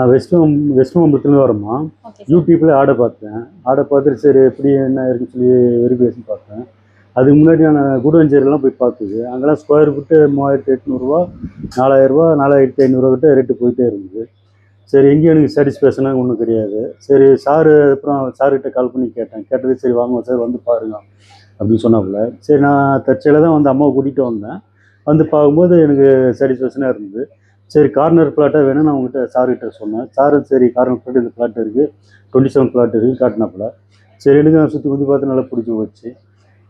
நான் வெஸ்ட் மாம்பலத்துலேருந்து வரேம்மா. Okay sir. யூடியூப்பில் ஆடை பார்த்தேன். ஆடை பார்த்துட்டு சரி எப்படி என்ன இருக்குன்னு சொல்லி வெரிஃபிகேஷன் பார்த்தேன். அதுக்கு முன்னாடி நான் கூடுவஞ்சேரிலாம் போய் பார்த்துது. அங்கெல்லாம் ஸ்கொயர் ஃபுட்டு 3800 4000 4500 கிட்ட ரேட்டு போயிட்டே இருந்தது. சரி எங்கேயும் எனக்கு சாட்டிஸ்ஃபேக்ஷனாக ஒன்றும் கிடையாது. சரி சாரு அப்புறம் சார்கிட்ட கால் பண்ணி கேட்டது சரி வாங்க சார் வந்து பாருங்க அப்படின்னு சொன்னாப்புல. சரி நான் தற்செயலாக தான் வந்து அம்மாவை கூட்டிகிட்டு வந்தேன். வந்து பார்க்கும்போது எனக்கு சாட்டிஸ்ஃபேக்ஷனாக இருந்தது. சரி கார்னர் ஃப்ளாட்டாக வேணும் நான் உங்கள்கிட்ட சார்கிட்ட சொன்னேன். சாரும் சரி கார்னர் ஃப்ளாட் இந்த ஃப்ளாட் இருக்குது 27 ஃப்ளாட் இருக்குது காட்டினாப்புல. சரி எனக்கு நான் சுற்றி முற்றி பார்த்து நல்லா பிடிச்சி போச்சு.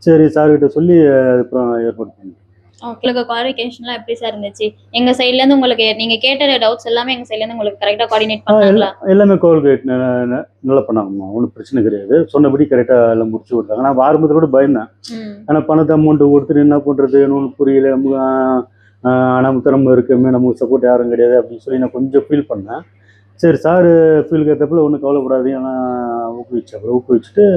சரி சார்கிட்ட சொல்லி அப்புறம் ஏற்பாடு பண்ணேன். உங்களுக்கு குவாலிஃபிகேஷன்லாம் எப்படி சார் இருந்துச்சு? எங்க சைட்ல இருந்து உங்களுக்கு நீங்க கேட்ட டவுட்ஸ் எல்லாமே எங்க சைட்ல இருந்து உங்களுக்கு கரெக்டா கோஆர்டினேட் பண்ணாங்களா? எல்லாமே கோஆர்டினேட் நல்லா பண்ணாங்கம்மா. ஒன்றும் பிரச்சனை கிடையாது. சொன்னபடி கரெக்டாக எல்லாம் முடிச்சு கொடுத்தாங்க. நான் ஆரம்பத்தில் கூட பயந்தேன். ஆனால் பணத்தை அமௌண்ட்டு கொடுத்துட்டு என்ன பண்ணுறது ஒன்றும் புரியல. நமக்கு திறமை இருக்குமே நமக்கு சப்போர்ட் யாரும் கிடையாது அப்படின்னு சொல்லி நான் கொஞ்சம் ஃபீல் பண்ணேன். சரி சார் ஃபீலுக்கு ஏற்றப்பில் ஒன்றும் கவலைப்படாது ஆனால் ஊக்குவிச்சுட்டு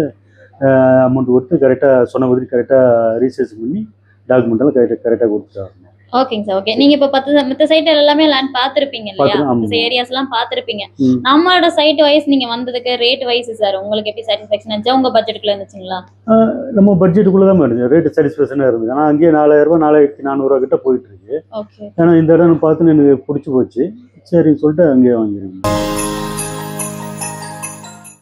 அமௌண்ட் கொடுத்து கரெக்டாக சொன்ன மாதிரி கரெக்டாக ரீசர்ச் பண்ணி டாக்குமெண்ட்டெல்லாம் கரெக்டாக கொடுத்துட்டாங்க. ஓகேங்க சார். ஓகே. நீங்க இப்ப மத்த சைட் எல்லாமே லேண்ட் பாத்திருப்பீங்க இல்லையா? மத்த ஏரியாஸ் எல்லாம் பாத்திருப்பீங்க. நம்மளோட சைட் வைஸ் நீங்க வந்ததுக்கு ரேட் வைஸ் சார் உங்களுக்கு எப்படி சாட்டிஸ்ஃபேக்ஷன் இருந்துச்சு? உங்க பட்ஜெட்டுக்குள்ள இருந்துச்சுங்களா? நம்ம பட்ஜெட்டுக்குள்ள தான் இருந்துச்சு. ரேட் சாட்டிஸ்ஃபேக்ஷனாக இருந்தது. ஆனால் அங்கேயே 4000 4400 கிட்ட போயிட்டு இருக்கு. ஓகே. ஏன்னா இந்த இடம் பார்த்துன்னு எனக்கு பிடிச்சி போச்சு. சரின்னு சொல்லிட்டு அங்கேயே வாங்கிருக்கேன்.